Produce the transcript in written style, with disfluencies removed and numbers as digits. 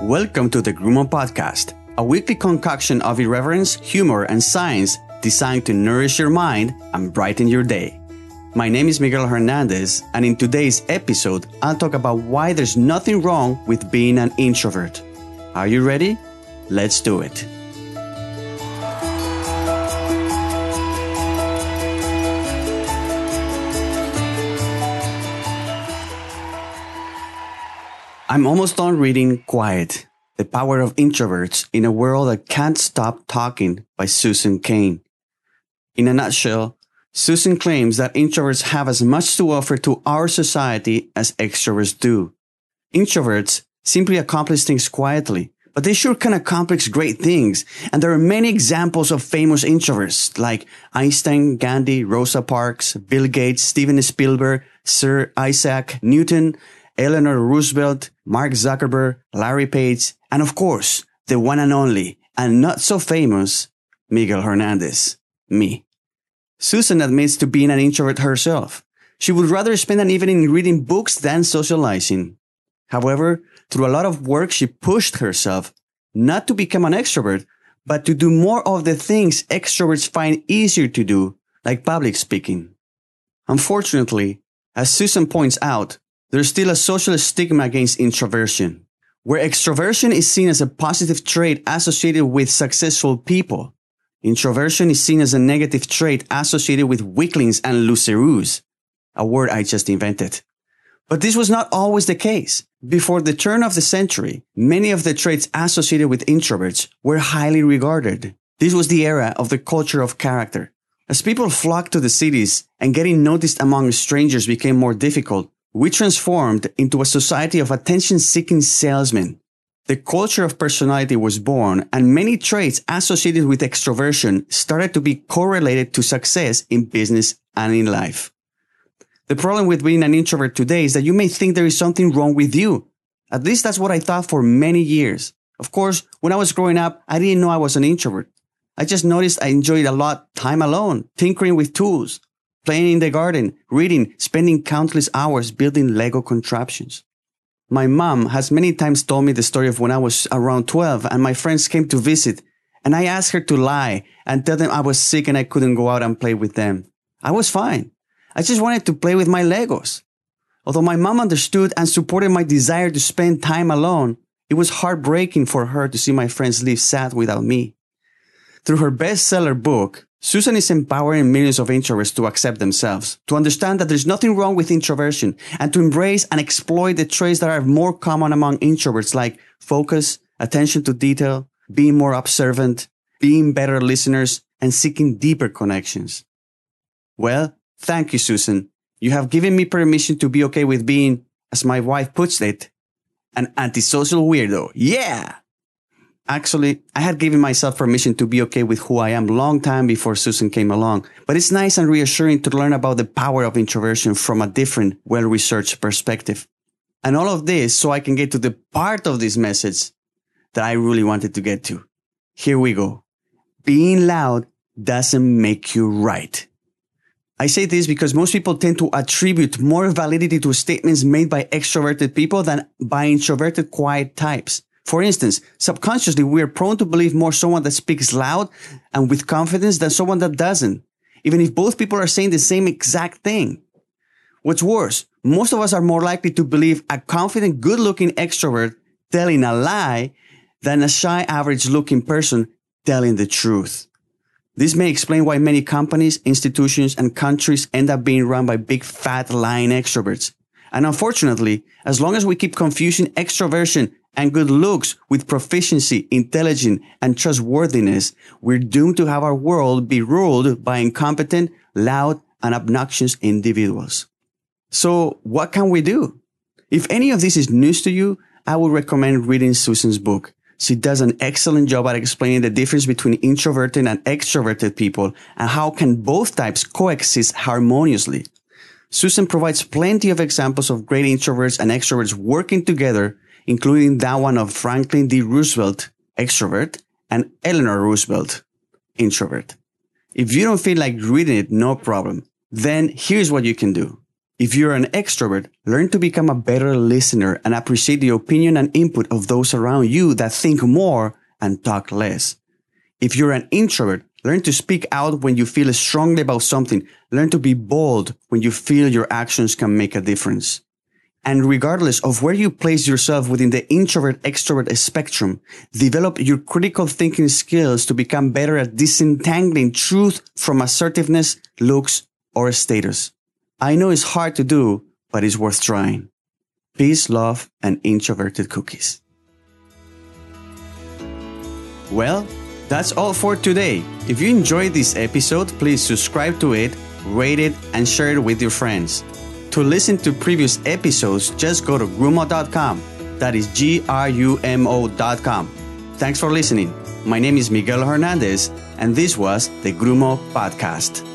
Welcome to the GRUMO podcast, a weekly concoction of irreverence, humor, and science designed to nourish your mind and brighten your day. My name is Miguel Hernandez, and in today's episode, I'll talk about why there's nothing wrong with being an introvert. Are you ready? Let's do it. I'm almost done reading Quiet, The Power of Introverts in a World That Can't Stop Talking by Susan Cain. In a nutshell, Susan claims that introverts have as much to offer to our society as extroverts do. Introverts simply accomplish things quietly, but they sure can accomplish great things. And there are many examples of famous introverts like Einstein, Gandhi, Rosa Parks, Bill Gates, Steven Spielberg, Sir Isaac Newton, Eleanor Roosevelt, Mark Zuckerberg, Larry Page, and of course, the one and only, and not so famous, Miguel Hernandez, me. Susan admits to being an introvert herself. She would rather spend an evening reading books than socializing. However, through a lot of work, she pushed herself not to become an extrovert, but to do more of the things extroverts find easier to do, like public speaking. Unfortunately, as Susan points out, there's still a social stigma against introversion, where extroversion is seen as a positive trait associated with successful people. Introversion is seen as a negative trait associated with weaklings and loseroos, a word I just invented. But this was not always the case. Before the turn of the century, many of the traits associated with introverts were highly regarded. This was the era of the culture of character. As people flocked to the cities and getting noticed among strangers became more difficult, we transformed into a society of attention-seeking salesmen. The culture of personality was born, and many traits associated with extroversion started to be correlated to success in business and in life. The problem with being an introvert today is that you may think there is something wrong with you. At least that's what I thought for many years. Of course, when I was growing up, I didn't know I was an introvert. I just noticed I enjoyed a lot time alone, tinkering with tools, playing in the garden, reading, spending countless hours building Lego contraptions. My mom has many times told me the story of when I was around 12 and my friends came to visit, and I asked her to lie and tell them I was sick and I couldn't go out and play with them. I was fine. I just wanted to play with my Legos. Although my mom understood and supported my desire to spend time alone, it was heartbreaking for her to see my friends live sad without me. Through her bestseller book, Susan is empowering millions of introverts to accept themselves, to understand that there's nothing wrong with introversion, and to embrace and exploit the traits that are more common among introverts like focus, attention to detail, being more observant, being better listeners, and seeking deeper connections. Well, thank you, Susan. You have given me permission to be okay with being, as my wife puts it, an antisocial weirdo. Yeah! Actually, I had given myself permission to be okay with who I am long time before Susan came along, but it's nice and reassuring to learn about the power of introversion from a different, well-researched perspective. And all of this so I can get to the part of this message that I really wanted to get to. Here we go. Being loud doesn't make you right. I say this because most people tend to attribute more validity to statements made by extroverted people than by introverted quiet types. For instance, subconsciously, we are prone to believe more someone that speaks loud and with confidence than someone that doesn't, even if both people are saying the same exact thing. What's worse, most of us are more likely to believe a confident, good-looking extrovert telling a lie than a shy, average-looking person telling the truth. This may explain why many companies, institutions, and countries end up being run by big, fat, lying extroverts. And unfortunately, as long as we keep confusing extroversion and good looks with proficiency, intelligence, and trustworthiness, we're doomed to have our world be ruled by incompetent, loud, and obnoxious individuals. So what can we do? If any of this is news to you, I would recommend reading Susan's book. She does an excellent job at explaining the difference between introverted and extroverted people and how can both types coexist harmoniously. Susan provides plenty of examples of great introverts and extroverts working together, including that one of Franklin D. Roosevelt, extrovert, and Eleanor Roosevelt, introvert. If you don't feel like reading it, no problem. Then here's what you can do. If you're an extrovert, learn to become a better listener and appreciate the opinion and input of those around you that think more and talk less. If you're an introvert, learn to speak out when you feel strongly about something. Learn to be bold when you feel your actions can make a difference. And regardless of where you place yourself within the introvert-extrovert spectrum, develop your critical thinking skills to become better at disentangling truth from assertiveness, looks, or status. I know it's hard to do, but it's worth trying. Peace, love, and introverted cookies. Well, that's all for today. If you enjoyed this episode, please subscribe to it, rate it, and share it with your friends. To listen to previous episodes, just go to GRUMO.com. That is GRUMO.com. Thanks for listening. My name is Miguel Hernandez, and this was the GRUMO Podcast.